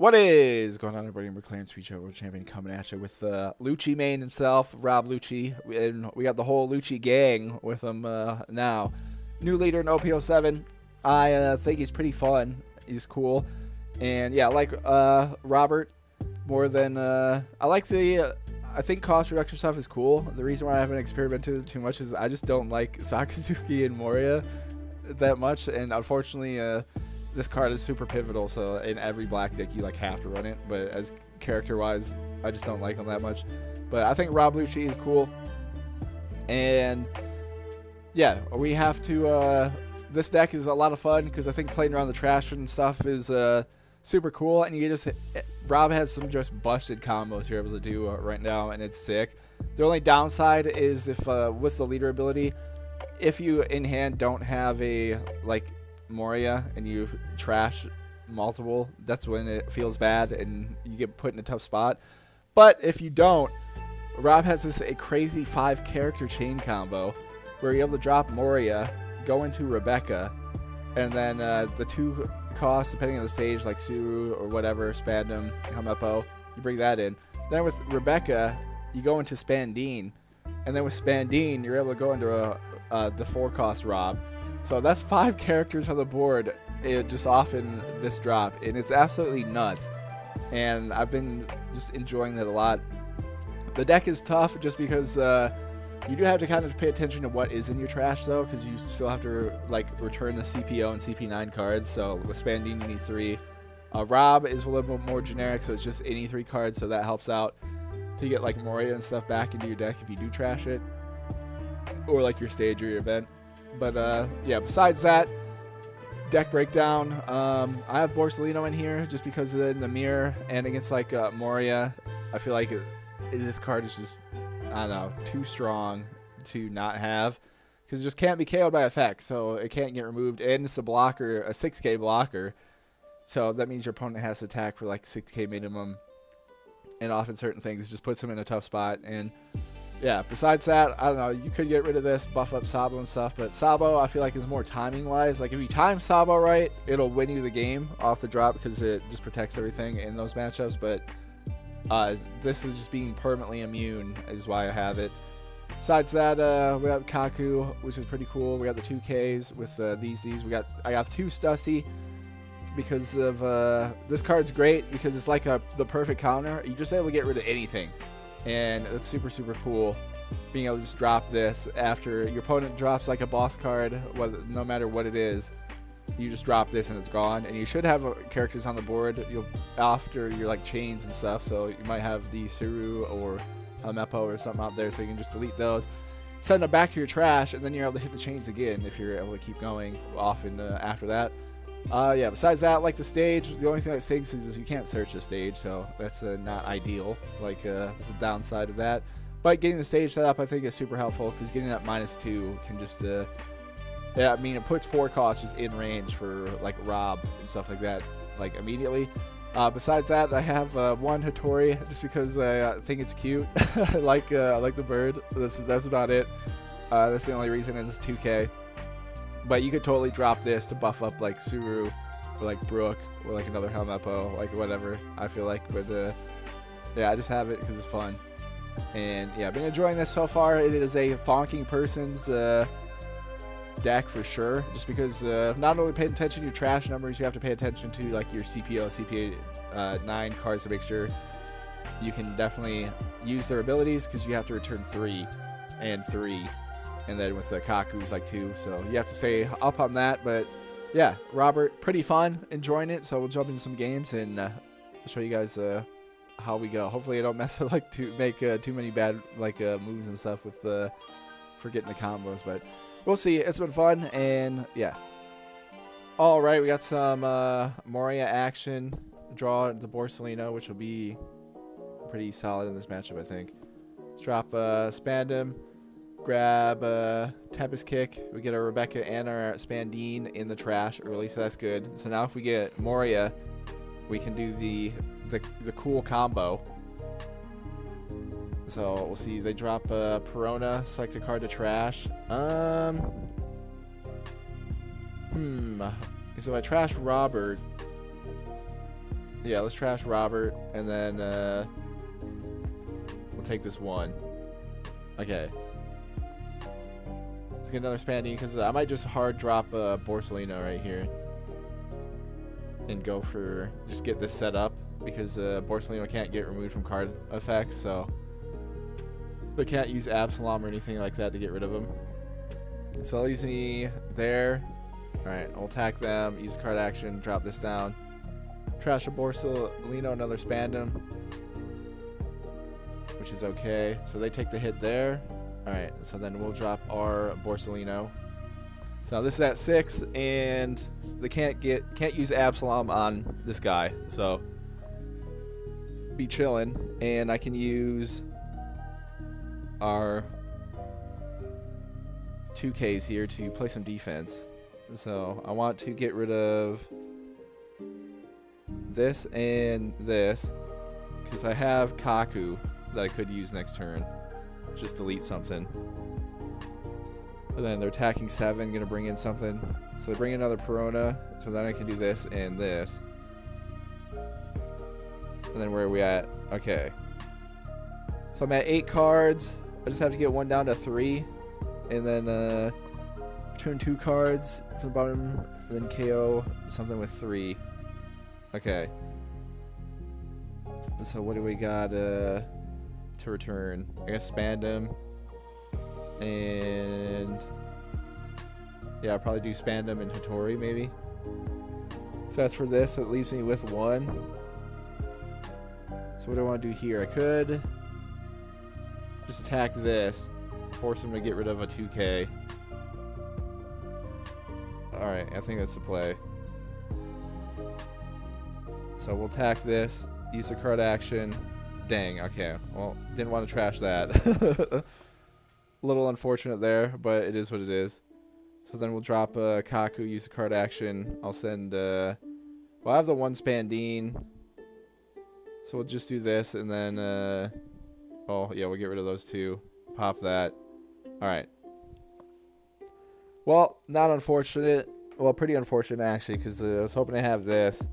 What is going on, everybody? We're Clan Speech World Champion coming at you with Luccimane himself, Rob Lucci, and we got the whole Lucci gang with him now. New leader in OP07. I think he's pretty fun. He's cool, and yeah, I like Robert more than I like the. I think cost reduction stuff is cool. The reason why I haven't experimented too much is I just don't like Sakazuki and Moria that much, and unfortunately, this card is super pivotal. So in every black deck, you like have to run it. But as character-wise, I just don't like him that much. But I think Rob Lucci is cool, and yeah, we have to. This deck is a lot of fun because I think playing around the trash and stuff is super cool, and you just Rob has some just busted combos you're able to do right now, and it's sick. The only downside is if with the leader ability, if you in hand don't have a like Moria and you trash multiple, that's when it feels bad and you get put in a tough spot. But if you don't, Rob has this a crazy 5-character chain combo where you're able to drop Moria, go into Rebecca, and then the 2 costs depending on the stage, like Suru or whatever, Spandam, Hamepo, you bring that in. Then with Rebecca, you go into Spandine, and then with Spandine, you're able to go into the 4-cost Rob. So that's 5 characters on the board just off in this drop, and it's absolutely nuts. And I've been just enjoying that a lot. The deck is tough just because you do have to kind of pay attention to what is in your trash, though, because you still have to like return the CPO and CP9 cards. So with Spandine, you need 3. Rob is a little bit more generic, so it's just any 3 cards, so that helps out to get like Moria and stuff back into your deck if you do trash it, or like your stage or your event. But yeah, besides that, deck breakdown, I have Borsellino in here just because in the mirror and against like Moria, I feel like this card is just, I don't know, too strong to not have, because it just can't be KO'd by effect, so it can't get removed, and it's a blocker, a 6k blocker, so that means your opponent has to attack for like 6k minimum, and often certain things just puts him in a tough spot. And yeah, besides that, I don't know, you could get rid of this, buff up Sabo and stuff, but Sabo I feel like is more timing wise. Like if you time Sabo right, it'll win you the game off the drop because it just protects everything in those matchups. But this is just being permanently immune is why I have it. Besides that, we got Kaku, which is pretty cool. We got the 2Ks with these. I got 2 Stussy because of this card's great because it's like the perfect counter. You're just able to get rid of anything. And it's super, super cool being able to just drop this after your opponent drops like a boss card, no matter what it is. You just drop this and it's gone. And you should have characters on the board after your like chains and stuff. So you might have the Suru or Hamepo or something out there, so you can just delete those, send them back to your trash, and then you're able to hit the chains again if you're able to keep going off and after that. Yeah, besides that, like the stage, the only thing that stinks is you can't search the stage, so that's not ideal. Like, that's the downside of that. But getting the stage set up, I think, is super helpful, because getting that -2 can just, yeah, I mean, it puts 4 costs just in range for, like, Rob and stuff like that, like, immediately. Besides that, I have 1 Hattori, just because I think it's cute. I like the bird. That's about it. That's the only reason it's 2K. But you could totally drop this to buff up like Suru or like Brooke or like another Hamepo, like whatever, I feel like. But yeah, I just have it because it's fun. And yeah, I've been enjoying this so far. It is a thonking person's deck for sure, just because not only paying attention to your trash numbers, you have to pay attention to like your CPO, CPA9 cards to make sure you can definitely use their abilities, because you have to return 3 and 3. And then with the Kaku's like 2, so you have to stay up on that. But yeah, Robert, pretty fun, enjoying it. So we'll jump into some games and show you guys how we go. Hopefully I don't mess up like make too many bad like moves and stuff with forgetting the combos, but we'll see. It's been fun, and yeah. All right, we got some Moria action. Draw the Borsellino, which will be pretty solid in this matchup, I think. Let's drop Spandam. Grab Tempest Kick. We get our Rebecca and our Spandine in the trash early, so that's good. So now if we get Moria, we can do the cool combo. So we'll see. They drop Perona, select a card to trash. So if I trash Robert, Yeah, let's trash Robert, and then we'll take this one. Okay. Let's get another Spandine, because I might just hard drop Borsellino right here. And go for, just get this set up, because Borsellino can't get removed from card effects, so they can't use Absalom or anything like that to get rid of him. So that leaves me there. Alright, I'll attack them, use card action, drop this down. Trash a Borsellino, another Spandam, which is okay. So they take the hit there. Alright, so then we'll drop our Borsellino. So this is at 6, and they can't use Absalom on this guy. So be chillin', and I can use our 2Ks here to play some defense. So I want to get rid of this and this, because I have Kaku that I could use next turn. Just delete something. And then they're attacking 7, gonna bring in something. So they bring in another Perona, so then I can do this and this. And then where are we at? Okay. So I'm at 8 cards. I just have to get one down to 3. And then turn 2 cards from the bottom, and then KO something with 3. Okay. So what do we got to return? I guess Spandam. And yeah, I'll probably do Spandam and Hattori maybe. So that's for this. It leaves me with 1. So what do I want to do here? I could just attack this, force him to get rid of a 2K. Alright, I think that's the play. So we'll attack this, use a card action. Dang, okay. Well, didn't want to trash that. A little unfortunate there, but it is what it is. So then we'll drop Kaku, use a card action. I'll send, well, I have the 1 Spandine. So we'll just do this, and then, oh, yeah, we'll get rid of those 2. Pop that. Alright. Well, not unfortunate. Well, pretty unfortunate, actually, because I was hoping to have this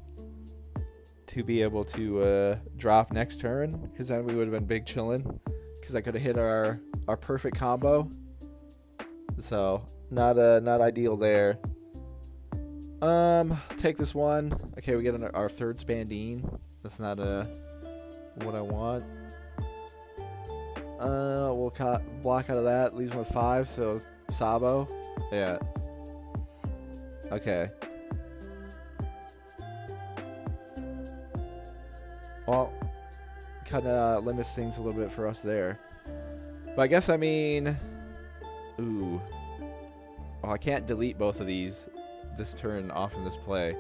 to be able to drop next turn, because then we would have been big chillin', because I could have hit our perfect combo. So not ideal there. Take this one. Okay, we get our 3rd Spandine. That's not what I want. We'll block out of that. Leaves me with 5. So Sabo. Yeah. Okay. Well, kind of limits things a little bit for us there. But I guess, I mean, ooh. Well, I can't delete both of these this turn off in this play.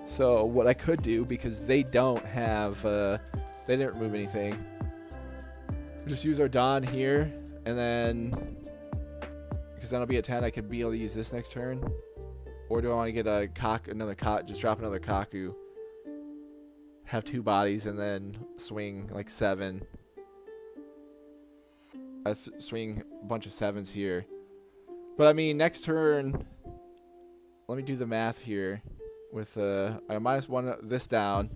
So what I could do, because they don't have, they didn't remove anything. Just use our Don here, and then, because then I'll be at 10, I could be able to use this next turn. Or do I want to get just drop another Kaku, have 2 bodies, and then swing like 7. Swing a bunch of 7s here. But I mean, next turn, let me do the math here. With I -1 this down,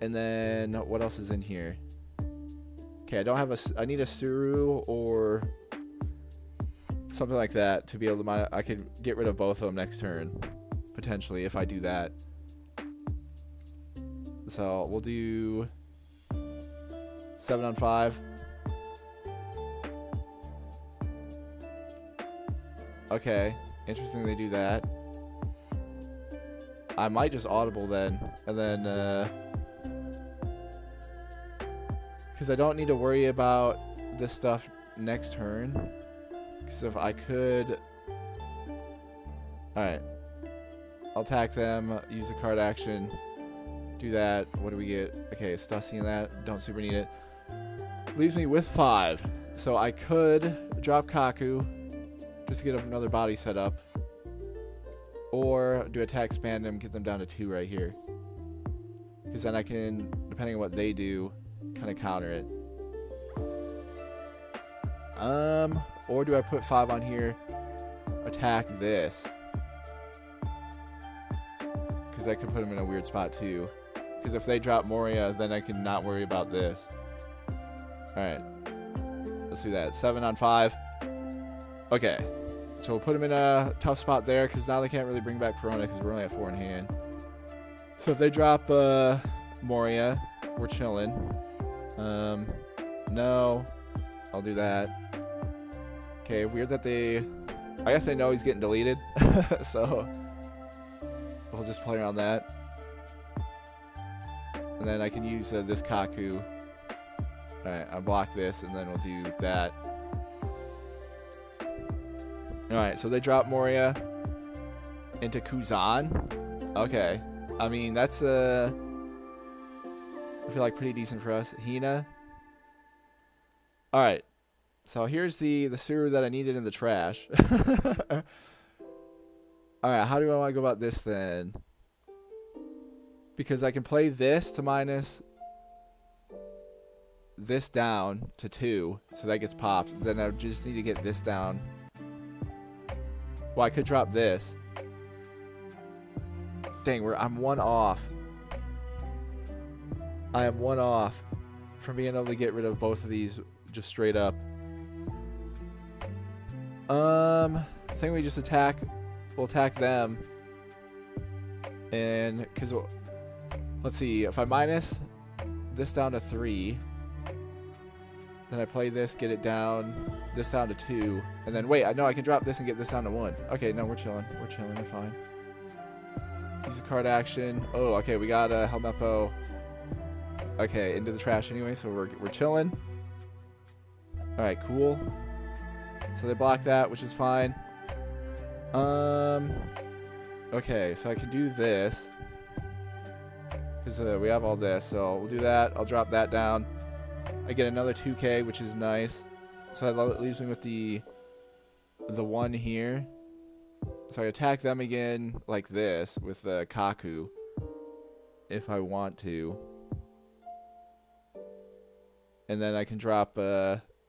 and then what else is in here? Okay, I don't have I need a Suru or something like that to be able to I could get rid of both of them next turn, potentially, if I do that. So we'll do 7 on 5. Okay, interesting they do that. I might just audible then, and then, because I don't need to worry about this stuff next turn, because if I could, alright, I'll attack them, use the card action, do that. What do we get? Okay, Stussy in that, don't super need it. Leaves me with 5, so I could drop Kaku, just to get another body set up. Or do attack Spandam, get them down to 2 right here. Because then I can, depending on what they do, kind of counter it. Or do I put 5 on here, attack this? Because that could put him in a weird spot too. Because if they drop Moria, then I can not worry about this. Alright. Let's do that. 7 on 5. Okay. So we'll put him in a tough spot there, because now they can't really bring back Perona, because we're only at 4 in hand. So if they drop Moria, we're chilling. No. I'll do that. Okay, weird that they... I guess they know he's getting deleted. So we'll just play around that. And then I can use this Kaku. Alright, I'll block this, and then we'll do that. Alright, so they drop Moria into Kuzan. Okay. I mean, that's, I feel like pretty decent for us. Hina. Alright. So here's the Suru that I needed in the trash. Alright, how do I want to go about this then? Because I can play this to minus this down to 2, so that gets popped. Then I just need to get this down. Well, I could drop this. Dang, I'm 1 off. I am 1 off from being able to get rid of both of these just straight up. I think we just attack. We'll attack them. And, because, let's see, if I minus this down to 3, then I play this, get it down, this down to 2, and then, wait, I know I can drop this and get this down to 1. Okay, no, we're chilling. We're chilling, we're fine. Use the card action. Oh, okay, we got a Helmeppo. Okay, into the trash anyway, so we're chilling. Alright, cool. So they block that, which is fine. Okay, so I can do this. Because we have all this, so we'll do that. I'll drop that down. I get another 2k, which is nice. So that leaves me with the 1 here. So I attack them again like this with Kaku. If I want to. And then I can drop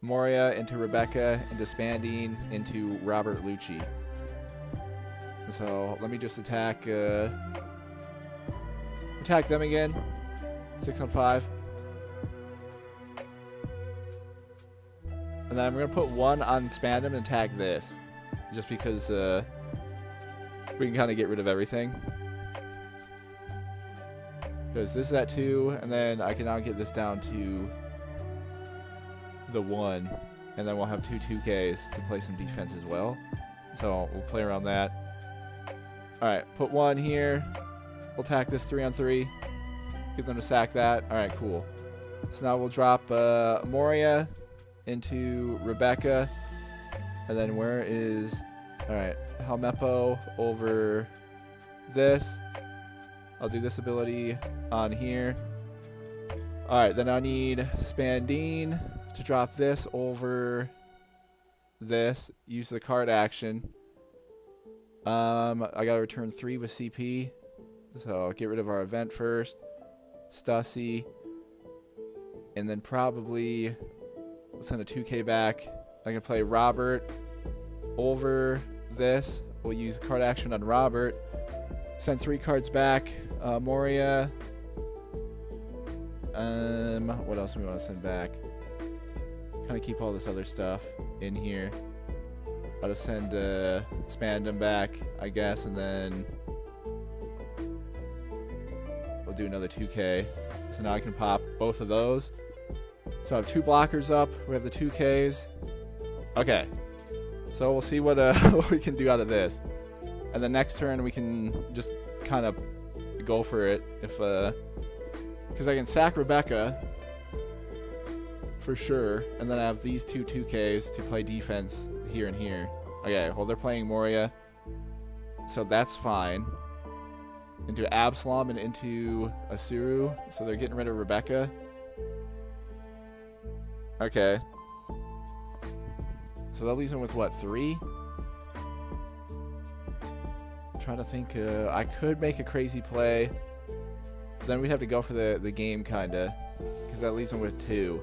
Moria into Rebecca, into Spandine, into Robert Lucci. So let me just attack them again. 6 on 5. And then I'm going to put 1 on Spandam and attack this. Just because we can kind of get rid of everything. Because this is at 2, and then I can now get this down to the 1. And then we'll have 2 2Ks to play some defense as well. So we'll play around that. Alright, put 1 here. We'll attack this 3 on 3. Get them to sack that. Alright, cool. So now we'll drop Moria into Rebecca. And then where is... Alright, Helmeppo over this. I'll do this ability on here. Alright, then I need Spandine to drop this over this. Use the card action. I gotta return 3 with CP. So I'll get rid of our event first. Stussy. And then probably send a 2k back. I can play Robert over this. We'll use card action on Robert. Send 3 cards back. Moria. What else do we want to send back? Kind of keep all this other stuff in here. I'll just send Spandam back, I guess, and then we'll do another 2k. So now I can pop both of those. So I have 2 blockers up. We have the 2Ks. Okay. So we'll see what what we can do out of this. And the next turn we can just kind of go for it. If because I can sack Rebecca for sure. And then I have these 2 2Ks to play defense here and here. Okay, well they're playing Moria. So that's fine. Into Absalom and into Asuru. So they're getting rid of Rebecca. Okay. So that leaves him with what, 3? I'm trying to think. I could make a crazy play. Then we'd have to go for the game, kinda. Because that leaves him with 2.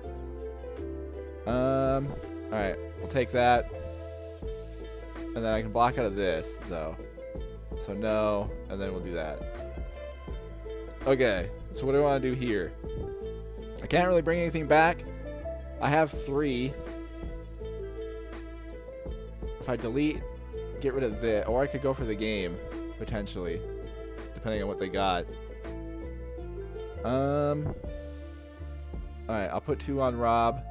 Alright, we'll take that. And then I can block out of this, though. So no, and then we'll do that. Okay, so what do I want to do here? I can't really bring anything back. I have 3. If I delete, get rid of this, or I could go for the game, potentially, depending on what they got. Alright, I'll put 2 on Rob.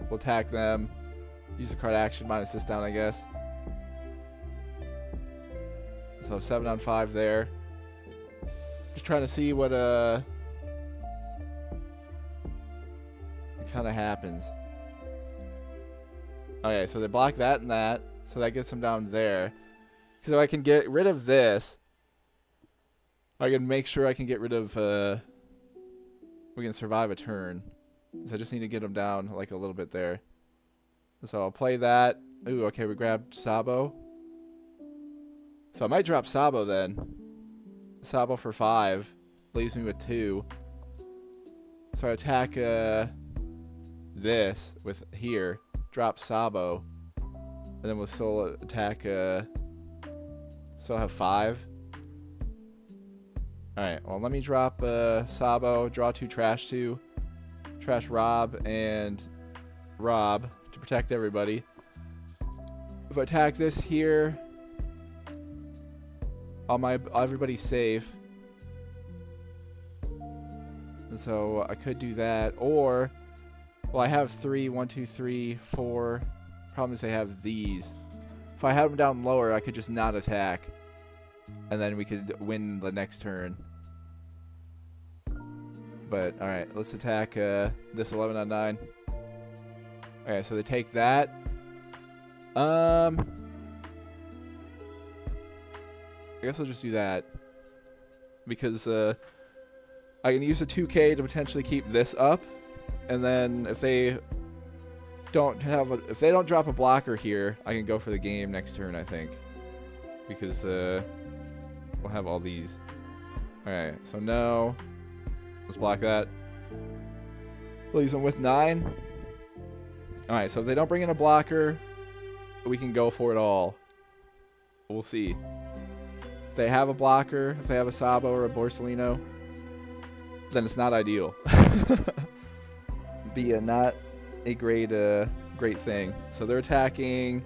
We'll attack them. Use the card action, minus this down, I guess. So 7 on 5 there. Just trying to see what kind of happens. Okay, so they block that and that, so that gets them down there. So I can get rid of this. I can make sure I can get rid of. We can survive a turn. So I just need to get them down like a little bit there. So I'll play that. Ooh, okay, we grabbed Sabo. So I might drop Sabo then. Sabo for 5. Leaves me with 2. So I attack this with here. Drop Sabo. And then we'll still attack still have 5. Alright, well let me drop Sabo, draw 2 trash 2. Trash Rob and Rob to protect everybody. If I attack this here, everybody's safe. And so I could do that, or well, I have 3, 1, 2, 3, 4. Problem is I have these. If I had them down lower, I could just not attack, and then we could win the next turn. But alright, let's attack this 11 on 9. Okay, so they take that. I guess I'll just do that, because I can use a 2K to potentially keep this up, and then if they don't drop a blocker here, I can go for the game next turn, I think, because we'll have all these. All right, so no, let's block that. Leaves them with 9. All right, so if they don't bring in a blocker, we can go for it all. We'll see. If they have a blocker, if they have a Sabo or a Borsellino, then it's not ideal. Be not a great thing. So they're attacking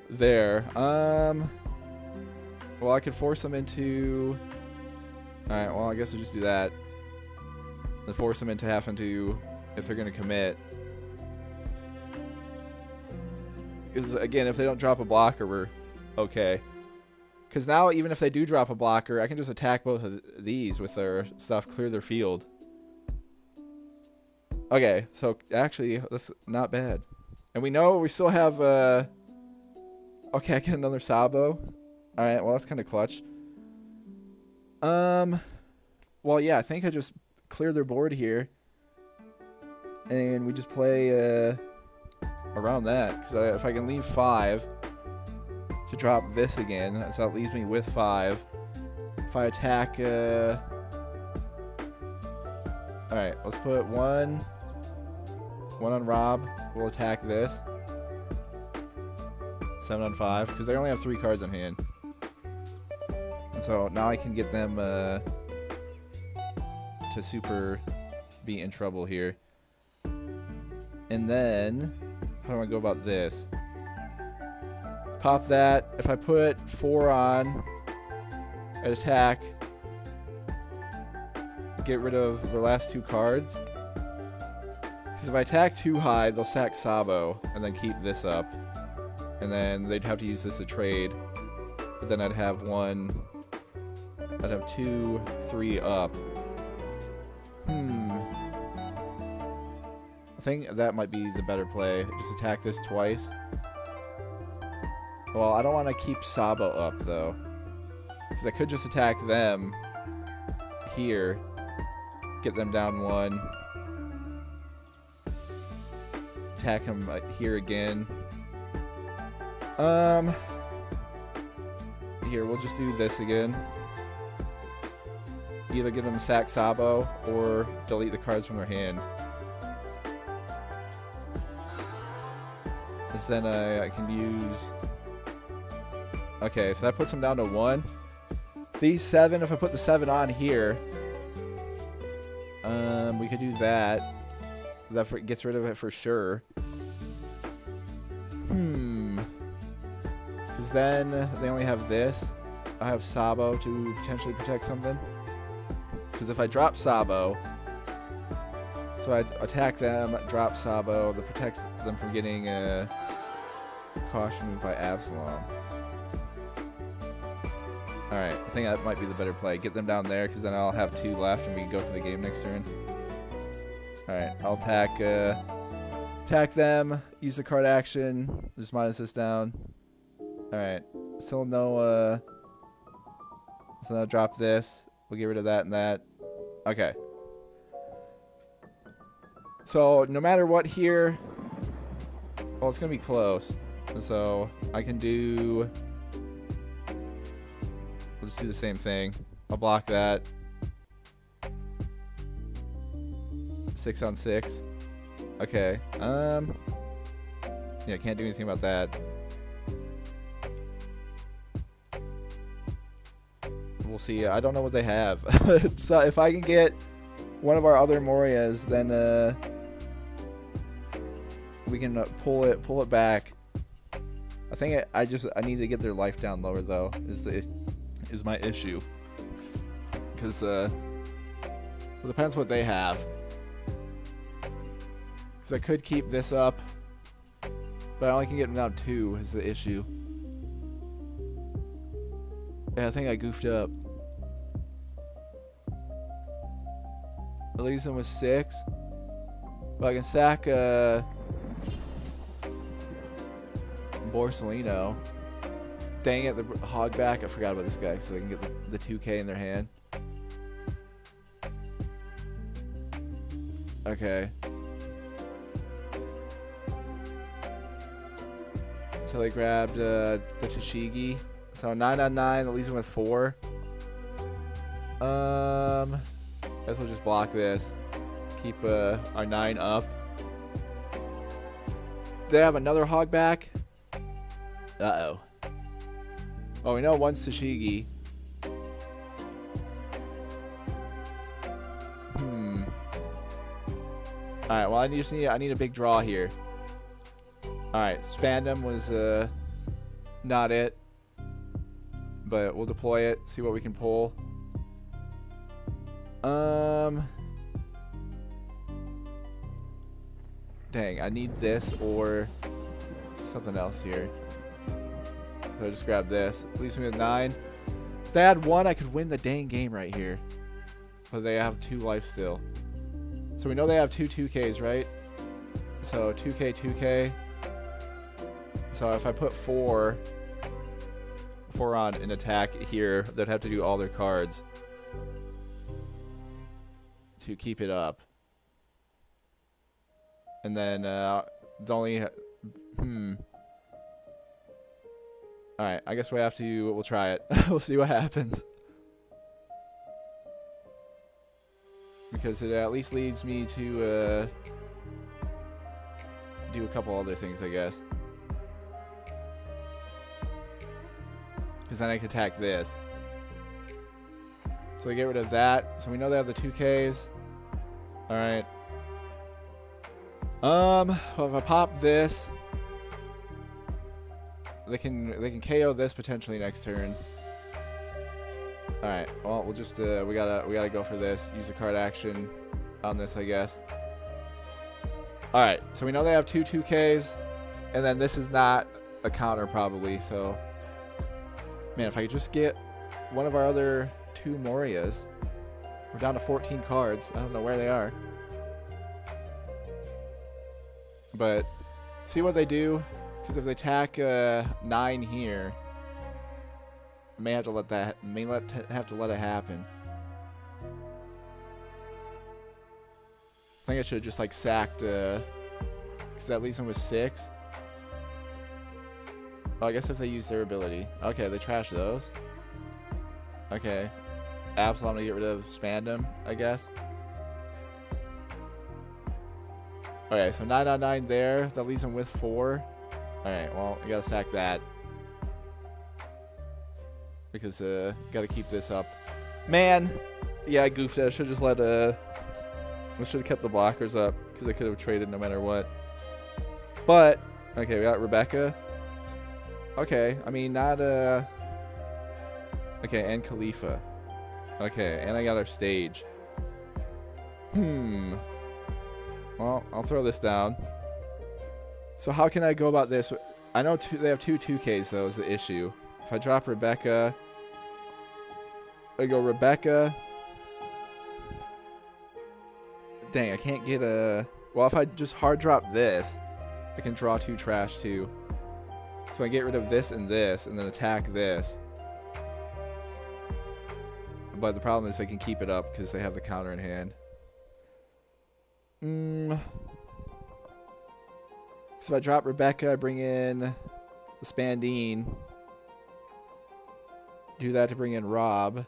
there. Well, I could force them into. All right. Well, I guess I'll just do that. And force them into having to, if they're gonna commit. Because again, if they don't drop a blocker, we're okay. Because now, even if they do drop a blocker, I can just attack both of these with their stuff, clear their field. Okay, so actually, that's not bad. And we know we still have, okay, I get another Sabo. Alright, well, that's kind of clutch. Well, yeah, I think I just clear their board here. And we just play, around that. Because if I can leave 5... to drop this again, so that leaves me with 5. If I attack, alright, let's put 1 on Rob. We'll attack this. 7 on 5, because they only have 3 cards in hand. And so now I can get them to super be in trouble here. And then, how do I go about this? Pop that. If I put 4 on, I'd attack, get rid of the last 2 cards. Because if I attack too high, they'll sack Sabo and then keep this up. And then they'd have to use this to trade. But then I'd have 2, 3 up. I think that might be the better play. Just attack this twice. Well, I don't want to keep Sabo up, though. Because I could just attack them here. Get them down 1. Attack him here again. Here, we'll just do this again. Either give them sack Sabo or delete the cards from their hand. Because then I can use... Okay, so that puts them down to 1. These 7, if I put the 7 on here, we could do that. That gets rid of it for sure. Because then they only have this. I have Sabo to potentially protect something. Because if I drop Sabo, so I attack them, drop Sabo, that protects them from getting caution moved by Absalom. Alright, I think that might be the better play. Get them down there, because then I'll have 2 left and we can go for the game next turn. Alright, I'll attack them, use the card action, just minus this down. Alright, still no, so now drop this. We'll get rid of that and that. Okay. So, no matter what here, well, it's going to be close. So, I can do... We'll just do the same thing. I'll block that. 6 on 6. Okay. Yeah, can't do anything about that. We'll see. I don't know what they have. So if I can get one of our other Morias, then we can pull it back. I think I need to get their life down lower though. Is my issue. Because it depends what they have. Because I could keep this up, but I only can get them down 2 is the issue. Yeah, I think I goofed up. At least them with 6. But I can sack Borsellino. Dang it, the hog back. I forgot about this guy, so they can get the 2K in their hand. Okay. So they grabbed the Tashigi. So 9 on 9, that leaves him with 4. Guess we'll just block this. Keep our 9 up. They have another hog back. Uh-oh. Oh, we know one's Tashigi. Alright, well I need a big draw here. Alright, Spandam was not it. But we'll deploy it, see what we can pull. Dang, I need this or something else here. So I just grab this. Leaves me with 9. If they had 1, I could win the dang game right here. But they have 2 life still. So we know they have 2 2Ks, right? So 2K, 2K. So if I put 4 on an attack here, they'd have to do all their cards to keep it up. And then the only alright, I guess we'll try it. We'll see what happens. Because it at least leads me to do a couple other things, I guess. Because then I can attack this. So we get rid of that. So we know they have the 2Ks. Alright. Well, if I pop this, they can KO this potentially next turn. Alright, well we'll just we gotta go for this. Use the card action on this, I guess. Alright, so we know they have 2 2Ks, and then this is not a counter probably, so man, if I could just get one of our other 2 Morias. We're down to 14 cards. I don't know where they are. But see what they do, because if they attack 9 here, I may have to let that let it happen. I think I should have just like sacked because that leaves them with 6. Oh, I guess if they use their ability. Okay, they trash those. Okay. Absalom to get rid of Spandam, I guess. Okay, so 9 on 9 there. That leaves them with 4. Alright, well, you gotta sack that. because gotta keep this up. Man, yeah, I goofed it. I should just let I should have kept the blockers up because I could have traded no matter what. But okay, we got Rebecca. Okay, I mean not okay, and Khalifa. Okay, and I got our stage. Well, I'll throw this down. So how can I go about this? I know they have two 2Ks though is the issue. If I drop Rebecca, I go Rebecca. Dang, I can't get a... Well, if I just hard drop this, I can draw 2 trash too. So I get rid of this and then attack this. But the problem is they can keep it up because they have the counter in hand. So if I drop Rebecca, I bring in the Spandine. Do that to bring in Rob. I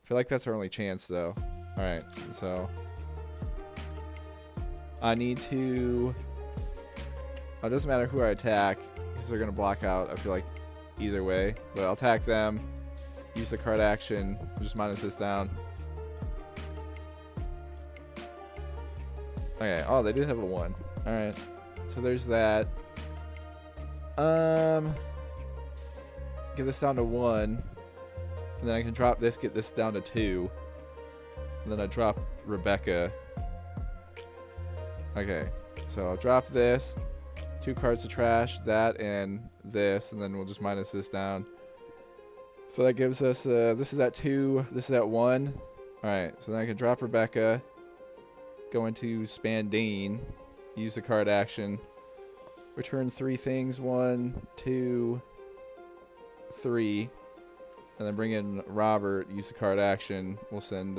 feel like that's our only chance though. Alright, so I need to... Oh, it doesn't matter who I attack because they're going to block out, I feel like, either way. But I'll attack them, use the card action, just minus this down. Okay, oh, they did have a 1. Alright, so there's that. Get this down to 1. And then I can drop this, get this down to 2. And then I drop Rebecca. Okay, so I'll drop this. 2 cards to trash, that and this, and then we'll just minus this down. So that gives us, this is at 2, this is at 1. Alright, so then I can drop Rebecca. Go into Spandine. Use the card action. Return 3 things, 1, 2, 3. And then bring in Robert, use the card action. We'll send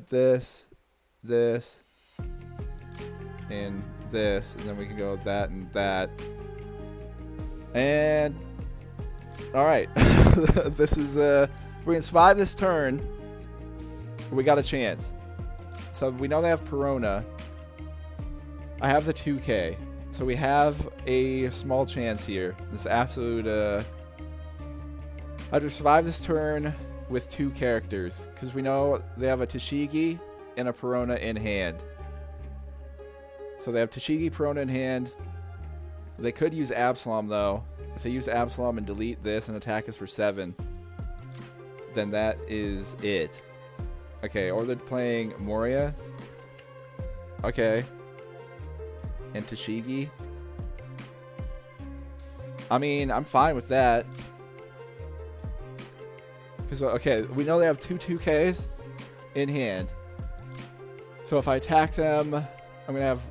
this, and this, and then we can go that and that. And alright. This is if we can survive this turn, we got a chance. So we know they have Perona. I have the 2K. So we have a small chance here. This absolute I just survive this turn with 2 characters, because we know they have a Tashigi and a Perona in hand. So they have Tashigi, Perona in hand. They could use Absalom though. If they use Absalom and delete this and attack us for 7, then that is it. Okay, or they're playing Moria. Okay. And Tashigi. I mean, I'm fine with that. Because, okay, we know they have 2 2Ks in hand. So if I attack them, I'm going to have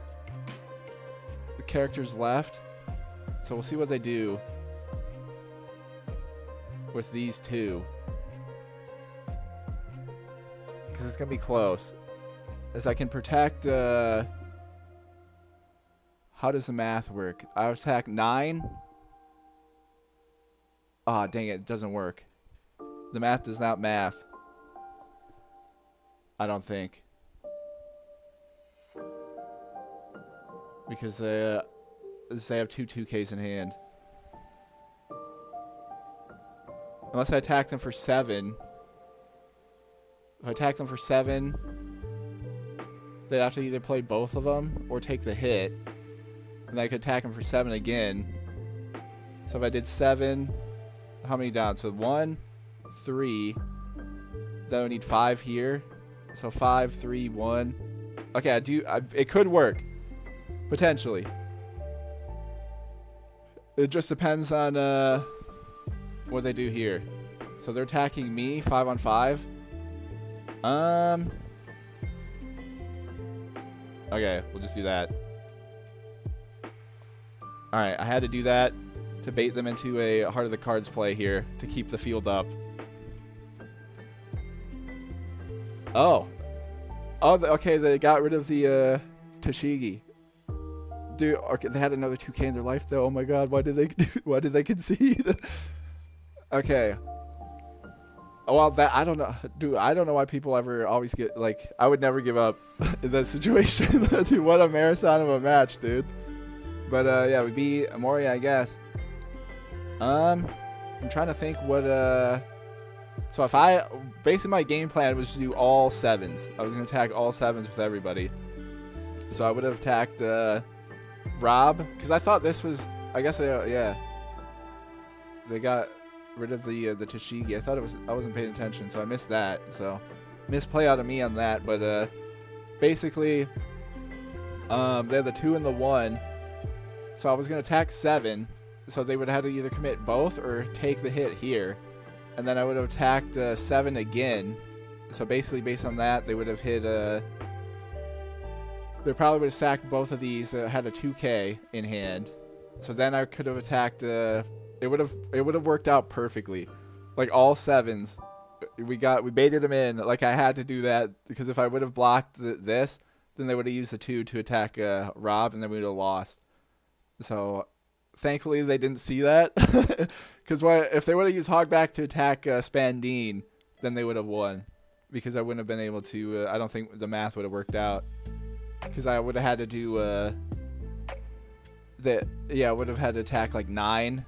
the characters left. So we'll see what they do with these 2. Because it's going to be close. As I can protect... how does the math work? I attack 9. Ah, dang it. It doesn't work. The math does not math. I don't think. Because they have 2 2Ks in hand. Unless I attack them for 7. If I attack them for 7, they'd have to either play both of them or take the hit. And I could attack them for 7 again. So if I did 7, how many down? So 1, 3. Then I need 5 here. So 5, 3, 1. Okay, it could work. Potentially. It just depends on what they do here. So they're attacking me 5 on 5. Okay, we'll just do that. Alright, I had to do that to bait them into a Heart of the Cards play here to keep the field up. Oh. Oh, okay, they got rid of the Tashigi. Dude, okay, they had another 2K in their life though. Oh my god, why did they concede? Okay. Oh, well, I don't know. Dude, I don't know why people ever always get, like, I would never give up in that situation. Dude, what a marathon of a match, dude. But, yeah, we beat Moria, I guess. I'm trying to think what, so if basically my game plan was to do all 7s. I was going to attack all 7s with everybody. So I would have attacked, Rob, because I thought this was, I guess, yeah. They got rid of the Tashigi. I thought I wasn't paying attention, so I missed that. So, misplay out of me on that, but, basically, they had the 2 and the 1. So I was going to attack 7. So they would have to either commit both or take the hit here. And then I would have attacked 7 again. So basically, based on that, they would have hit they probably would have sacked both of these that had a 2K in hand. So then I could have attacked. It would have worked out perfectly, like all 7s. We baited them in. Like I had to do that because if I would have blocked this, then they would have used the 2 to attack Rob, and then we would have lost. So. Thankfully, they didn't see that, because if they would have used Hogback to attack Spandine, then they would have won, because I wouldn't have been able to. I don't think the math would have worked out, because I would have had to do I would have had to attack like 9,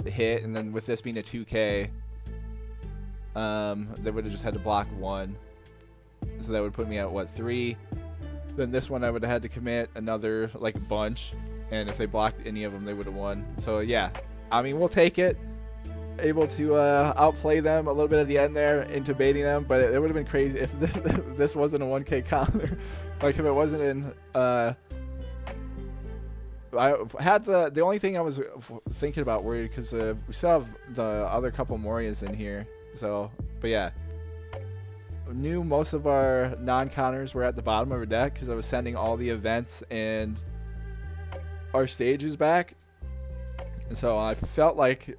hit, and then with this being a 2K, they would have just had to block 1, so that would put me at what 3. Then this one I would have had to commit another like bunch. And if they blocked any of them, they would have won. So, yeah. I mean, we'll take it. Able to outplay them a little bit at the end there into baiting them. But it would have been crazy if this wasn't a 1K counter. Like, if it wasn't in... I had the only thing I was thinking about worried because we still have the other couple Morias in here. So, but yeah. Knew most of our non-counters were at the bottom of our deck because I was sending all the events and... our stages back, and so I felt like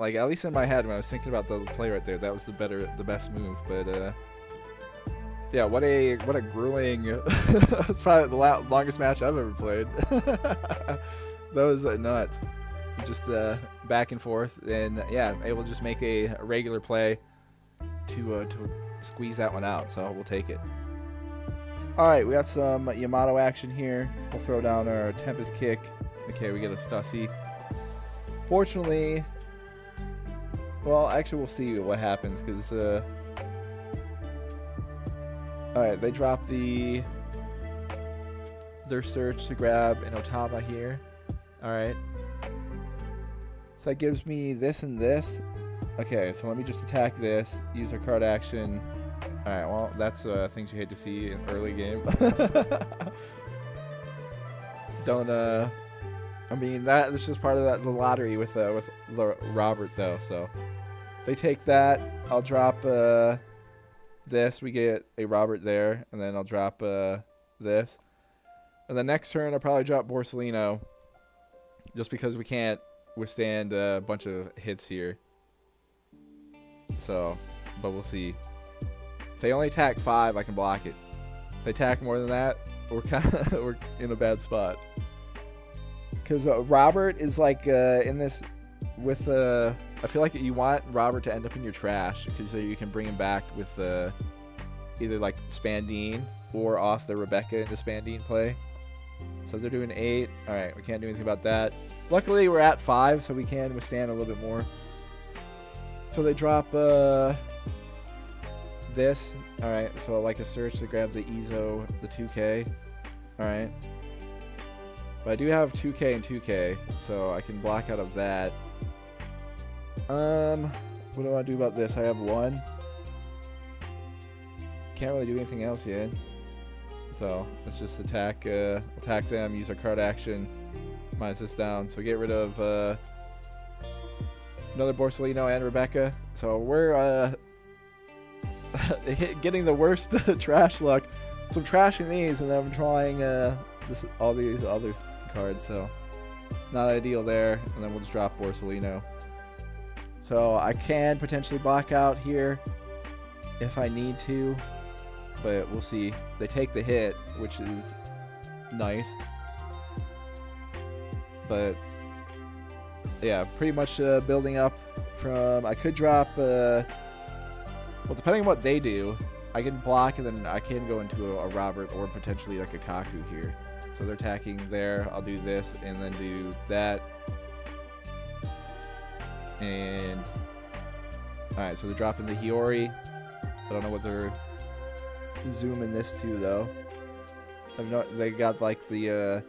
at least in my head when I was thinking about the play right there, that was the best move. But yeah, what a grueling it's probably the longest match I've ever played. That was nuts, just back and forth, and yeah, able to just make a regular play to squeeze that one out, so we'll take it. Alright, we got some Yamato action here. We'll throw down our Tempest Kick. Okay, we get a Stussy. Fortunately, well, actually we'll see what happens, because, alright, they drop their search to grab an Otama here. Alright. So that gives me this and this. Okay, so let me just attack this, use our card action. Alright, well, that's things you hate to see in early game. Don't, I mean, that's just part of the lottery with Robert, though, so. If they take that, I'll drop, this, we get a Robert there, and then I'll drop, this. And the next turn, I'll probably drop Borsellino, just because we can't withstand a bunch of hits here. So, but we'll see. If they only attack 5, I can block it. If they attack more than that, we're in a bad spot. Because Robert is like in this with I feel like you want Robert to end up in your trash because you can bring him back with either like Spandine or off the Rebecca into Spandine play. So they're doing 8. All right, we can't do anything about that. Luckily, we're at 5, so we can withstand a little bit more. So they drop this. Alright, so like a search to grab the Ezo, the 2K. Alright. But I do have 2K and 2K, so I can block out of that. What do I want to do about this? I have 1. Can't really do anything else yet. So let's just attack them, use our card action, minus this down. So get rid of another Borsellino and Rebecca. So we're getting the worst trash luck. So I'm trashing these, and then I'm drawing all these other cards. So not ideal there. And then we'll just drop Borsellino. So I can potentially block out here if I need to, but we'll see. They take the hit, which is nice. But yeah, pretty much building up from. I could drop. Well, depending on what they do, I can block, and then I can go into a Robert or potentially like a Kaku here. So they're attacking there. I'll do this and then do that. And alright, so they're dropping the Hiyori. I don't know what they're zooming this to though. They got like the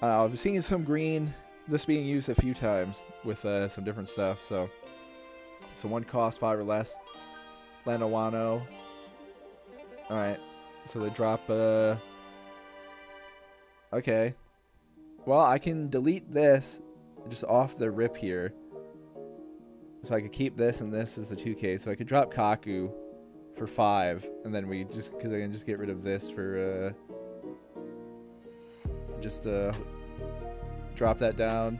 I've seen some green, this being used a few times with some different stuff. So 1 cost 5 or less. Land a Wano. Alright, so they drop okay. Well, I can delete this just off the rip here. So I could keep this and this as the 2K. So I could drop Kaku for 5, and then we just, because I can just get rid of this for drop that down.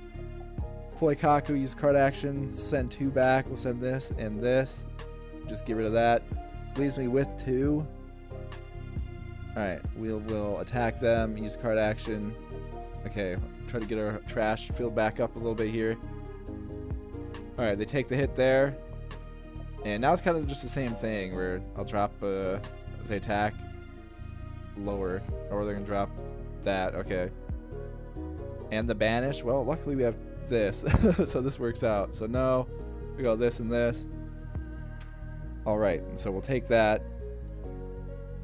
Deploy Kaku, use card action, send 2 back. We'll send this and this. Just get rid of that. Leaves me with 2. Alright, we'll attack them, use card action. Okay, try to get our trash filled back up a little bit here. Alright, they take the hit there. And now it's kind of just the same thing where I'll drop if they attack lower, or they're gonna drop that. Okay. And the banish, well, luckily we have this. So this works out. So no, we got this and this. Alright, so we'll take that.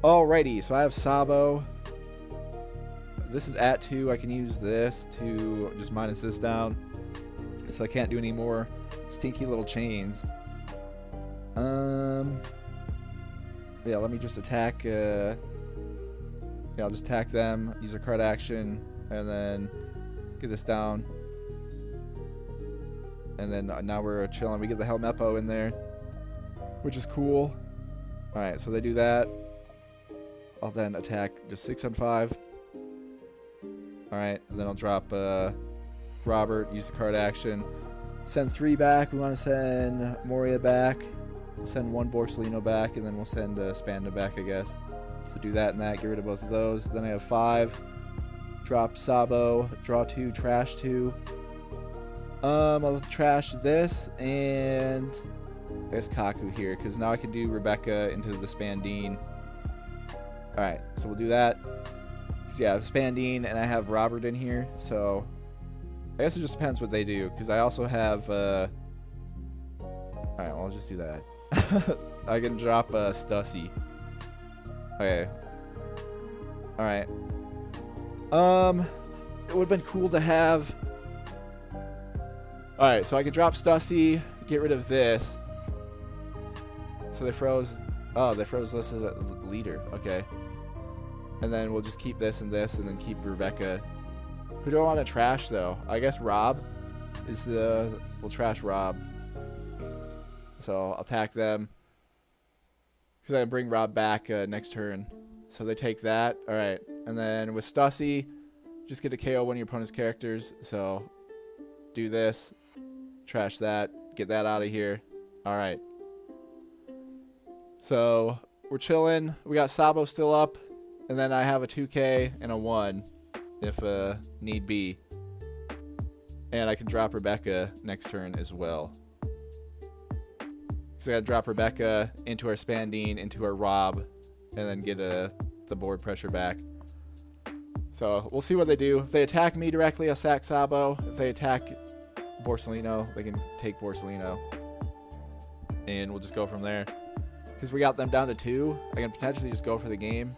Alrighty, so I have Sabo. This is at 2. I can use this to just minus this down. So I can't do any more stinky little chains. Yeah, let me just attack. Yeah, I'll just attack them, use a card action, and then get this down. And then now we're chilling. We get the Helmeppo in there, which is cool. Alright, so they do that. I'll then attack just 6 on 5. Alright, and then I'll drop Robert, use the card action. Send 3 back. We want to send Moria back. We'll send 1 Borsellino back, and then we'll send Spanda back, I guess. So do that and that, get rid of both of those. Then I have 5. Drop Sabo, draw 2, trash 2. I'll trash this, and I guess Kaku here, because now I can do Rebecca into the Spandine. Alright, so we'll do that. Because yeah, I have Spandine, and I have Robert in here, so I guess it just depends what they do, because I also have, alright, well, I'll just do that. I can drop Stussy. Okay. Alright. It would have been cool to have... Alright, so I could drop Stussy, get rid of this. So they froze... Oh, they froze this as a leader. Okay. And then we'll just keep this and this, and then keep Rebecca. Who do I want to trash, though? I guess Rob is the... We'll trash Rob. So I'll attack them. Because I can bring Rob back next turn. So they take that. Alright. And then with Stussy, just get to KO one of your opponent's characters. So do this. Trash that. Get that out of here. Alright. So we're chilling. We got Sabo still up. And then I have a 2K and a 1 if need be. And I can drop Rebecca next turn as well. So I gotta drop Rebecca into our Spandine, into our Rob, and then get the board pressure back. So we'll see what they do. If they attack me directly, I'll sack Sabo. If they attack Borsellino, they can take Borsellino. And we'll just go from there. Because we got them down to 2, I can potentially just go for the game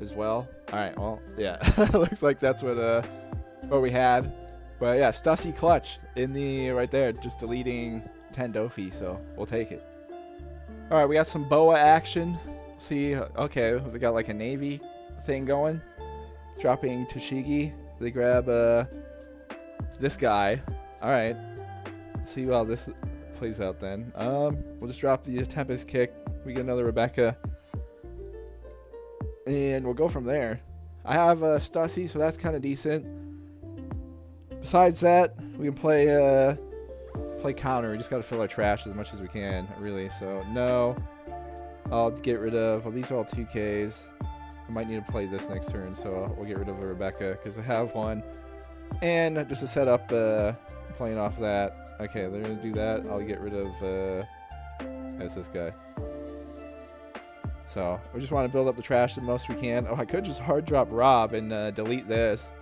as well. Alright, well, yeah. Looks like that's what we had. But yeah, Stussy clutch in the right there, just deleting 10 Dofi, so we'll take it. Alright, we got some Boa action. See, okay, we got like a Navy thing going. Dropping Toshigi. They grab this guy. Alright. See how this plays out then. We'll just drop the Tempest kick. We get another Rebecca. And we'll go from there. I have Stussy, so that's kind of decent. Besides that, we can play counter. We just got to fill our trash as much as we can, really. So, no. I'll get rid of... Well, these are all 2Ks. I might need to play this next turn, so we'll get rid of a Rebecca, because I have one. And just to set up playing off that. Okay, they're going to do that. I'll get rid of... That's this guy. So, we just want to build up the trash the most we can. Oh, I could just hard drop Rob and delete this.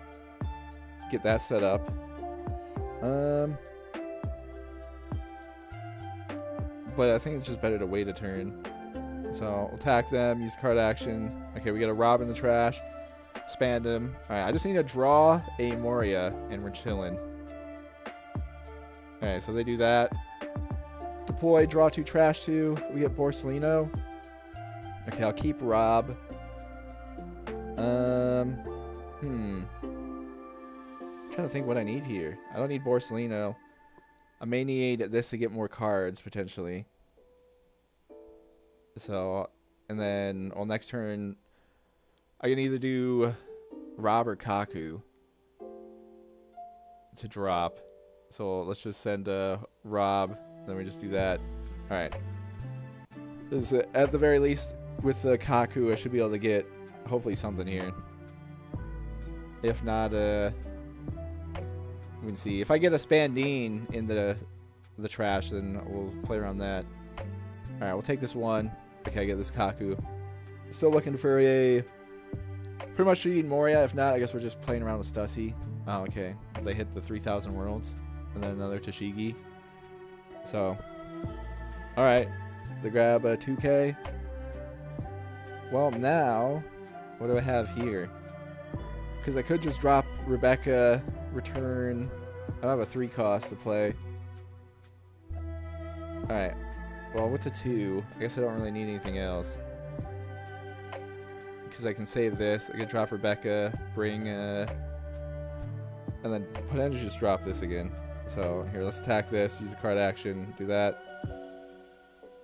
Get that set up. but I think it's just better to wait a turn. So we'll attack them, use card action. Okay, we got a Rob in the trash. Spand him. Alright, I just need to draw a Moria, and we're chilling. Alright, so they do that. Deploy, draw 2, trash 2. We get Borsellino. Okay, I'll keep Rob. I'm trying to think what I need here. I don't need Borsellino. I may need this to get more cards, potentially. So, and then, well, next turn, I can either do Rob or Kaku to drop. So, let's just send Rob, then we just do that. Alright. At the very least, with the Kaku, I should be able to get, hopefully, something here. If not, we can see. If I get a Spandine in the trash, then we'll play around that. Alright, we'll take this one. Okay, I get this Kaku. Still looking for a... Pretty much need Moria. If not, I guess we're just playing around with Stussy. Oh, okay. They hit the 3,000 worlds. And then another Tashigi. So. Alright. They grab a 2K. Well, now... What do I have here? Because I could just drop Rebecca, return... I don't have a 3 cost to play. Alright. Well, with the 2, I guess I don't really need anything else. Because I can save this. I can drop Rebecca, bring, and then potentially just drop this again. So, here, let's attack this, use the card action, do that.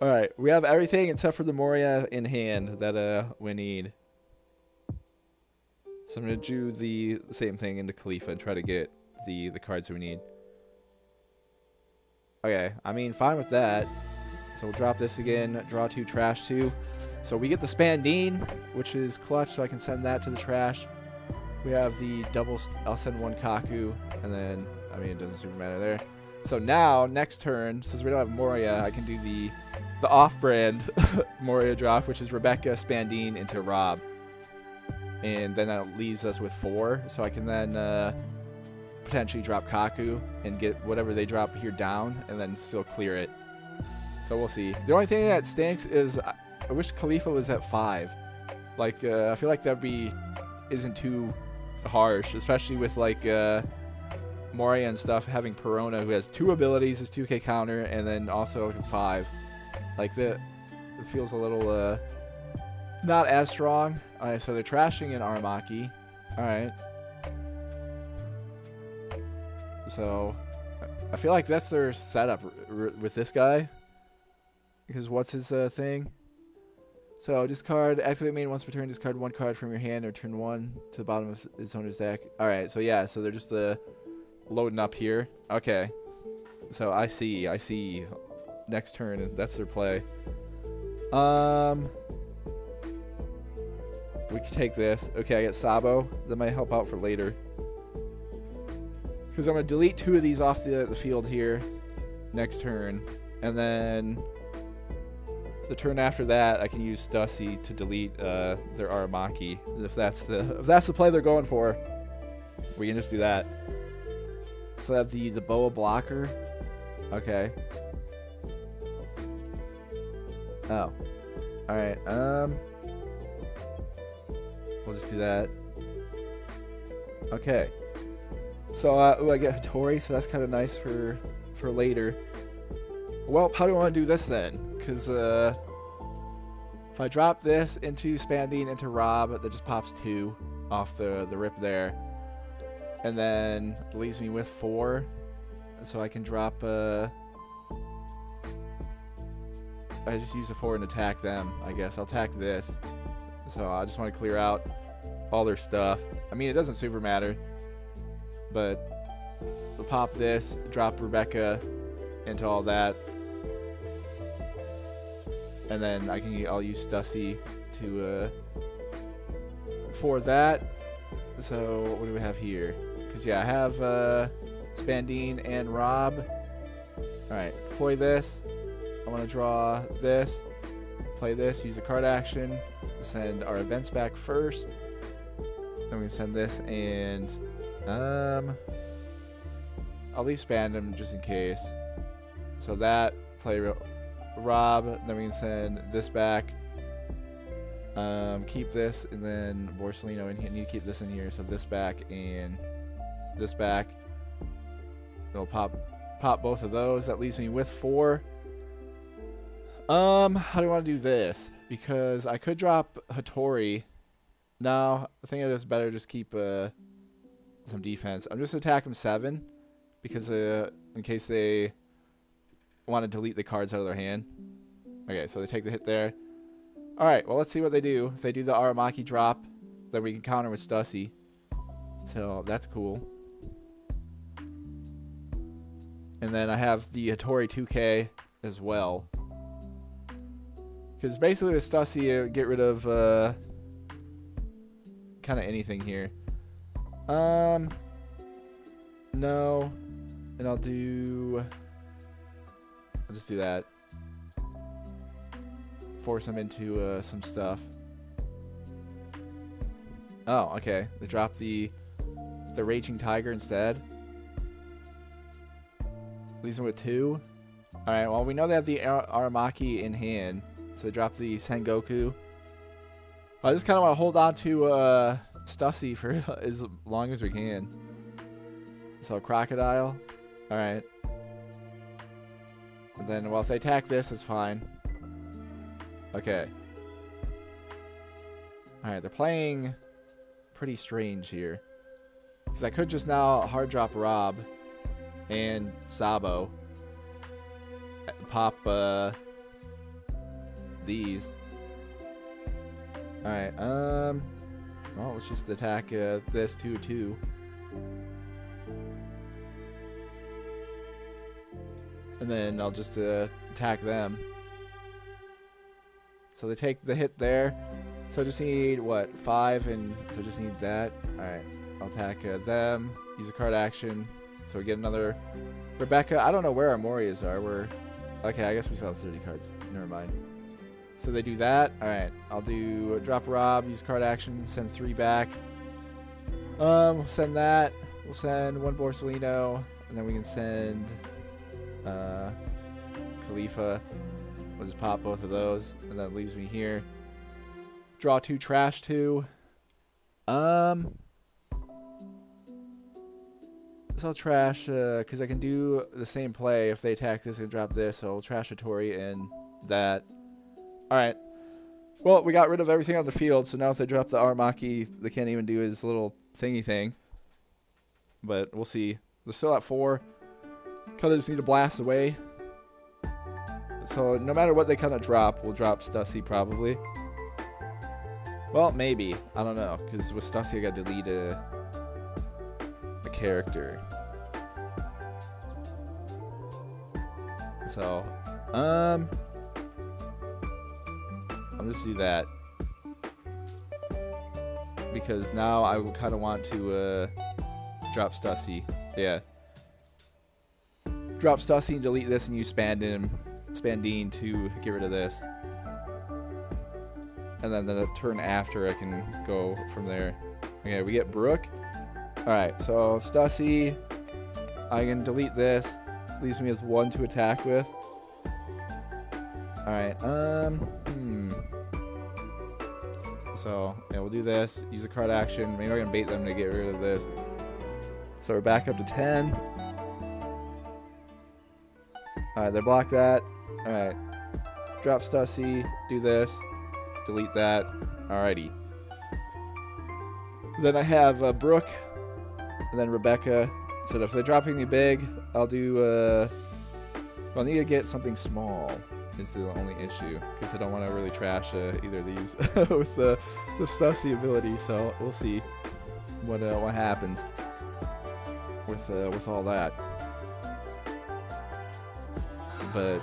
Alright, we have everything except for the Moria in hand that we need. So I'm going to do the same thing into Khalifa and try to get the cards that we need. Okay, I mean, fine with that. So we'll drop this again, draw 2, trash 2. So we get the Spandine, which is clutch, so I can send that to the trash. We have the double, I'll send 1 Kaku, and then, I mean, it doesn't super matter there. So now, next turn, since we don't have Moria, I can do the off-brand Moria drop, which is Rebecca, Spandine into Rob. And then that leaves us with 4, so I can then potentially drop Kaku and get whatever they drop here down, and then still clear it. So we'll see. The only thing that stinks is I wish Khalifa was at 5. Like, I feel like that isn't too harsh, especially with, like, Moria and stuff having Perona, who has 2 abilities, his 2K counter, and then also 5. Like, it feels a little, not as strong. Alright, so they're trashing in Aramaki. Alright. So, I feel like that's their setup with this guy. Because what's his thing? So, discard, activate main once per turn, discard 1 card from your hand or turn 1 to the bottom of its owner's deck. Alright, so yeah, so they're just loading up here. Okay. So, I see. Next turn, that's their play. We can take this. Okay, I get Sabo. That might help out for later. Because I'm going to delete 2 of these off the field here next turn. And then the turn after that, I can use Stussy to delete their Aramaki. If that's the play they're going for, we can just do that. So I have the Boa blocker. Okay. Oh. Alright, we'll just do that. Okay. So, ooh, I get Hattori, so that's kind of nice for later. Well, how do I want to do this then? Because, if I drop this into Spandine into Rob, that just pops 2 off the rip there. And then it leaves me with 4. So I can drop, I just use the 4 and attack them, I guess. I'll attack this. So I just want to clear out all their stuff. I mean, it doesn't super matter. But we'll pop this, drop Rebecca into all that. And then I'll use Stussy to for that. So what do we have here? Because yeah, I have Spandine and Rob. Alright, deploy this. I want to draw this, play this, use a card action, send our events back first. Then we can send this and I'll leave Spandam just in case. So that, play Rob, then we can send this back. Keep this, and then Borsellino in here. I need to keep this in here, so this back and this back. It'll pop both of those. That leaves me with 4. How do I want to do this? Because I could drop Hattori. No, I think it is better just keep some defense. I'm just attack him 7 because in case they want to delete the cards out of their hand. Okay, so they take the hit there. Alright, well, let's see what they do. If they do the Aramaki drop, then we can counter with Stussy. So, that's cool. And then I have the Hattori 2K as well. Because basically with Stussy, get rid of kind of anything here. No. And I'll just do that. Force them into some stuff. Oh, okay. They drop the Raging Tiger instead. Leaves them with 2. Alright, well, we know they have the Aramaki in hand. So they drop the Sengoku. I just kind of want to hold on to Stussy for as long as we can. So, Crocodile. Alright. And then, well, if they attack this, it's fine. Okay. Alright, they're playing pretty strange here. Because I could just now hard drop Rob and Sabo. Pop these. Alright, well, let's just attack this 2-2. And then I'll just attack them. So they take the hit there. So I just need, what, 5, and so I just need that. Alright, I'll attack them, use a card action. So we get another Rebecca. I don't know where our Morias are. Okay, I guess we still have 30 cards. Never mind. So they do that. Alright, I'll do drop Rob, use card action, send 3 back. We'll send that. We'll send 1 Borsellino, and then we can send Khalifa. We'll just pop both of those, and that leaves me here. Draw 2, trash 2. So I'll trash, because I can do the same play. If they attack this and drop this, so I'll trash Hattori and that. Alright. Well, we got rid of everything on the field, so now if they drop the Aramaki, they can't even do his little thingy thing. But we'll see. They're still at 4. Kind of just need to blast away. So no matter what they kind of drop, we'll drop Stussy probably. Well, maybe. I don't know, because with Stussy I got to delete a character. So, I'll just do that. Because now I kind of want to drop Stussy. Yeah. Drop Stussy and delete this and use Spandine to get rid of this. And then the turn after I can go from there. Okay, we get Brooke. Alright, so Stussy, I can delete this. Leaves me with 1 to attack with. Alright, So, yeah, we'll do this. Use a card action. Maybe I can bait them to get rid of this. So we're back up to 10. Alright, they block that. Alright. Drop Stussy. Do this. Delete that. Alrighty. Then I have Brooke. And then Rebecca. So if they're dropping me big, I'll do, I'll need to get something small. Is the only issue. Because I don't want to really trash either of these with the Stussy ability. So we'll see what happens with all that. But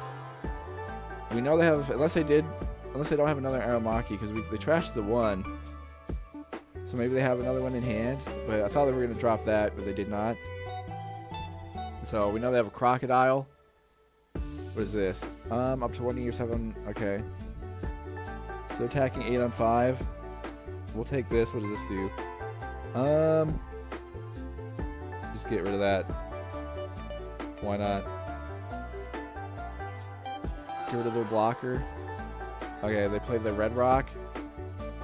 we know they have, unless they don't have another Aramaki, because they trashed the 1. So maybe they have another one in hand, but I thought they were going to drop that, but they did not. So we know they have a Crocodile. What is this? Up to 1 year 7. Okay. So attacking 8 on 5. We'll take this. What does this do? Just get rid of that. Why not? Get rid of their blocker. Okay, they played the red rock.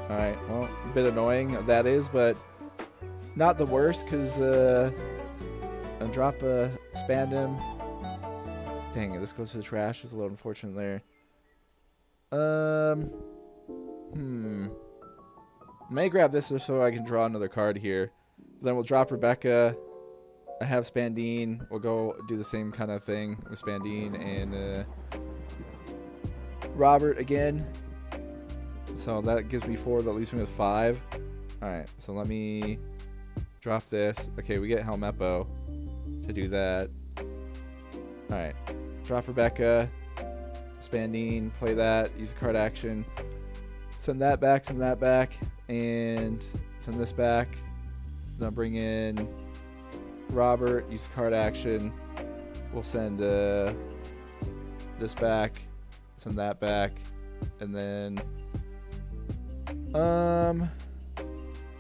Alright, well, a bit annoying that is, but not the worst, because I'll drop a Spandam. Dang it, this goes to the trash. It's a little unfortunate there. May grab this just so I can draw another card here. Then we'll drop Rebecca. I have Spandine. We'll go do the same kind of thing with Spandine and Robert again. So that gives me 4. That leaves me with 5. Alright, so let me drop this. Okay, we get Helmeppo to do that. Alright, drop Rebecca. Spandine, play that, use a card action. Send that back, and send this back. Then bring in Robert, use a card action. We'll send this back, send that back, and then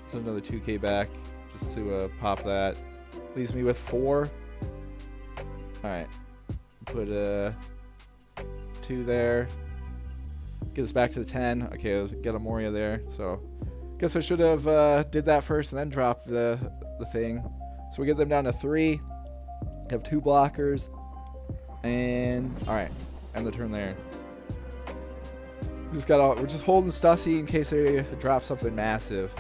send another 2K back just to pop that. Leaves me with 4. Alright, put 2 there. Get us back to the 10. Okay, let's get a Moria there. So, guess I should have did that first and then dropped the thing. So we get them down to 3. Have 2 blockers. And alright, end the turn there. We're just holding Stussy in case they drop something massive.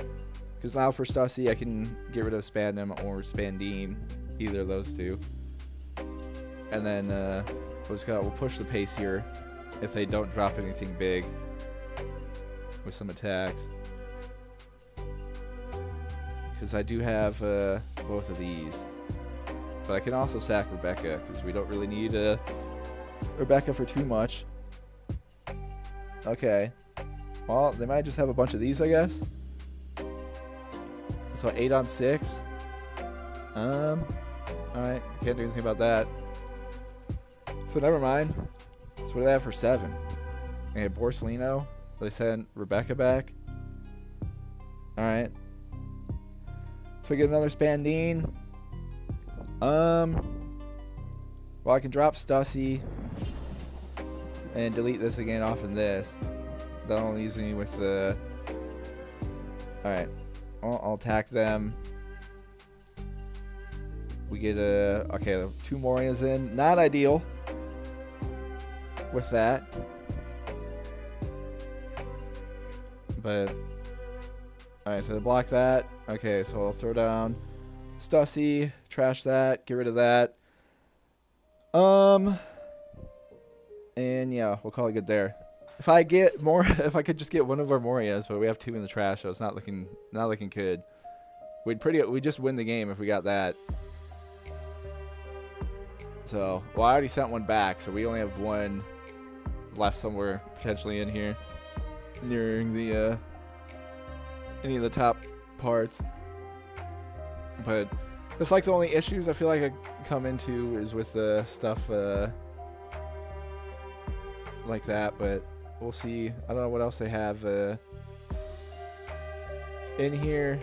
Because now for Stussy, I can get rid of Spandam or Spandine, either of those two. And then we'll push the pace here if they don't drop anything big with some attacks. Because I do have both of these. But I can also sack Rebecca because we don't really need Rebecca for too much. Okay. Well, they might just have a bunch of these, I guess. So 8 on 6. Alright, can't do anything about that. So never mind. So what do they have for 7? Okay, Borsellino. They sent Rebecca back. Alright. So I get another Spandine. Well, I can drop Stussy and delete this again off of this. That'll only use me with the... Alright. I'll attack them. We get a... Okay, 2 Morias in. Not ideal with that. But... Alright, so they block that. Okay, so I'll throw down Stussy, trash that, get rid of that. And yeah, we'll call it good there. If I get more, if I could just get one of our Morias, but we have 2 in the trash, so it's not looking good. We'd just win the game if we got that. So, well, I already sent one back, so we only have 1 left somewhere potentially in here, nearing the any of the top parts. But it's like the only issues I feel like I come into is with stuff like that, but we'll see. I don't know what else they have in here.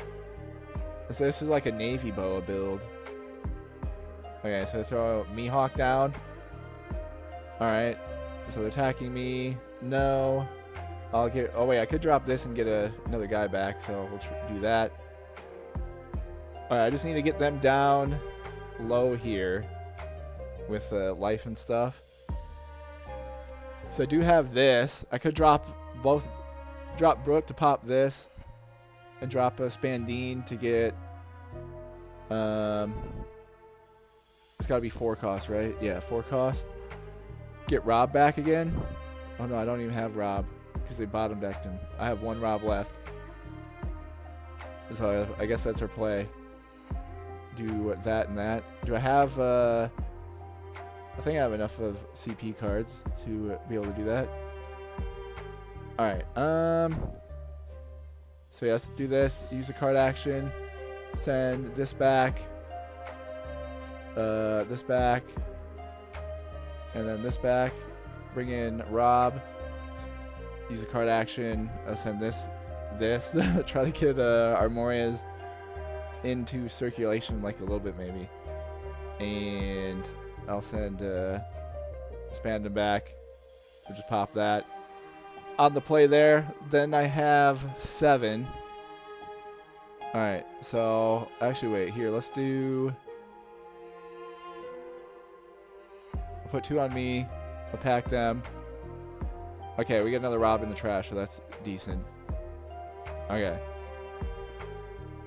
So this is like a Navy Boa build. Okay, so I throw Mihawk down. Alright, so they're attacking me. No. I'll get... Oh wait, I could drop this and get another guy back, so we'll do that. Alright, I just need to get them down low here with life and stuff. So I do have this. I could drop Brooke to pop this, and drop a Spandine to get. It's got to be 4 cost, right? Yeah, 4 cost. Get Rob back again. Oh no, I don't even have Rob because they bottom decked him. I have 1 Rob left, so I guess that's our play. Do that and that. Do I have? I think I have enough of CP cards to be able to do that. Alright, so yeah, let's do this. Use a card action. Send this back. This back. And then this back. Bring in Rob. Use a card action. Send this. Try to get our Morias into circulation like a little bit maybe. And... I'll send Spandam back. We'll just pop that on the play there. Then I have 7. Alright, so actually wait, here, let's do, I'll put 2 on me, attack them. Okay, we get another Rob in the trash, so that's decent. Okay.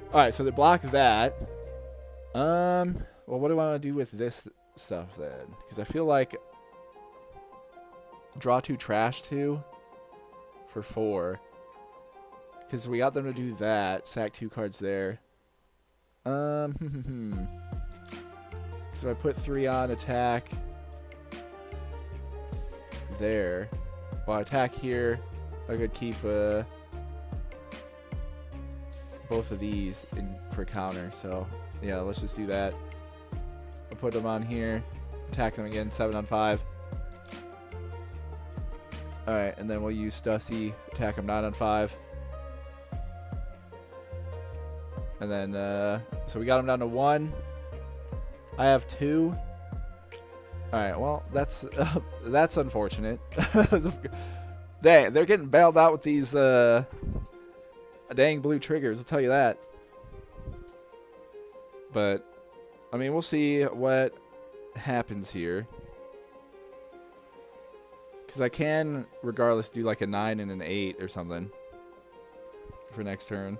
Alright, so they block that. Well, what do I want to do with this stuff then? Because I feel like draw 2, trash 2 for 4. Because we got them to do that. Sack 2 cards there. So I put 3 on attack there. Well, attack here. I could keep both of these in for counter. So yeah, let's just do that. I'll put them on here. Attack them again. 7 on 5. Alright, and then we'll use Stussy. Attack him 9 on 5. And then, so we got him down to 1. I have 2. Alright, well, that's unfortunate. Dang, they're getting bailed out with these, dang blue triggers, I'll tell you that. But, I mean, we'll see what happens here. Because I can, regardless, do like a 9 and an 8 or something for next turn.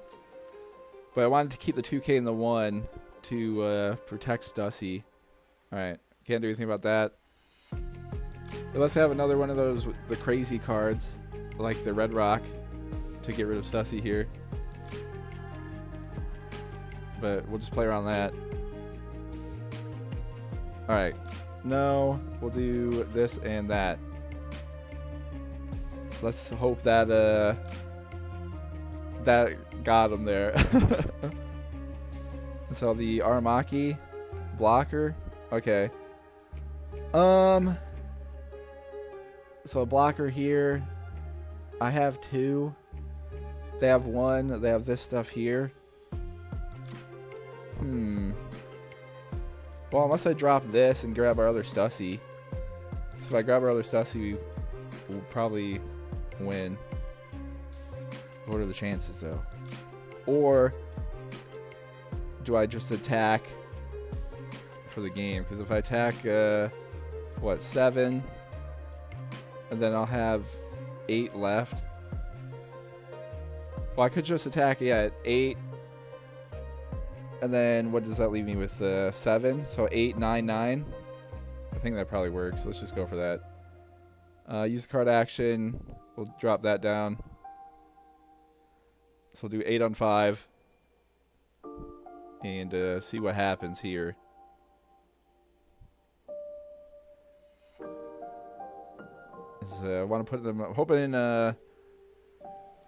But I wanted to keep the 2K and the 1 to protect Stussy. Alright, can't do anything about that. Unless I have another one of those, the crazy cards, like the Red Rock, to get rid of Stussy here. But we'll just play around that. Alright, no, we'll do this and that. So let's hope that, that got him there. So the Aramaki blocker. Okay. So a blocker here. I have 2. They have 1. They have this stuff here. Well, unless I drop this and grab our other Stussy. So if I grab our other Stussy, we'll probably win. What are the chances, though? Or do I just attack for the game? Because if I attack, what, 7, and then I'll have 8 left. Well, I could just attack, yeah, at 8, and then what does that leave me with? 7, so 8, 9, 9. I think that probably works. Let's just go for that. Use the card action. We'll drop that down. So we'll do 8 on 5. And see what happens here. I want to put them, hoping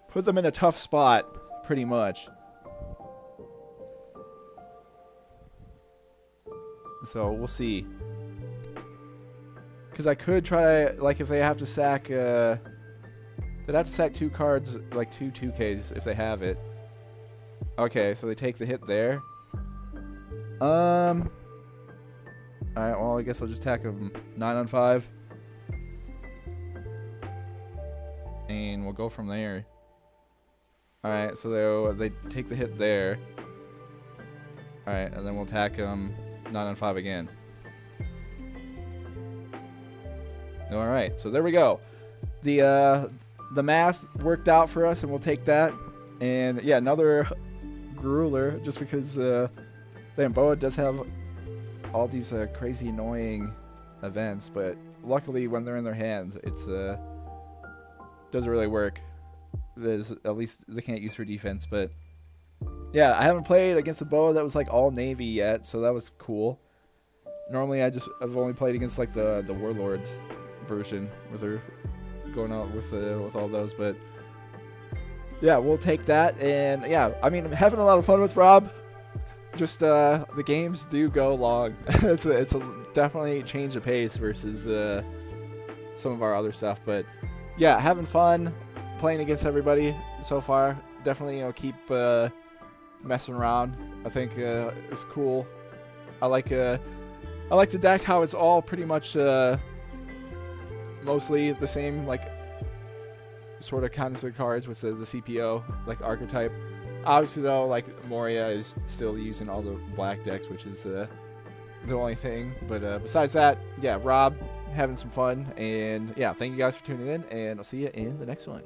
put them in a tough spot, pretty much. So we'll see. Because I could try, like, if they have to sack, they'd have to sack 2 cards, like 2 2Ks if they have it. Okay, so they take the hit there. Alright, well, I guess I'll just attack them 9 on 5. And we'll go from there. Alright, so they take the hit there. Alright, and then we'll attack them 9 on 5 again. Alright, so there we go. The math worked out for us, and we'll take that. And yeah, another grueler, just because damn, Boa does have all these crazy annoying events, but luckily when they're in their hands, it's doesn't really work. There's, at least they can't use for defense. But yeah, I haven't played against a Boa that was like all navy yet, so that was cool. Normally I've only played against like the Warlords version where they're going out with all those, but yeah, we'll take that. And yeah, I mean, I'm having a lot of fun with Rob. Just the games do go long. it's a definitely change of pace versus some of our other stuff, but yeah, having fun playing against everybody so far. Definitely, you know, keep messing around. I think it's cool. I like the deck how it's all pretty much mostly the same, like, sort of kinds of cards with the CPO, like, archetype. Obviously, though, like, Moria is still using all the black decks, which is the only thing. But besides that, yeah, Rob, having some fun. And, yeah, thank you guys for tuning in, and I'll see you in the next one.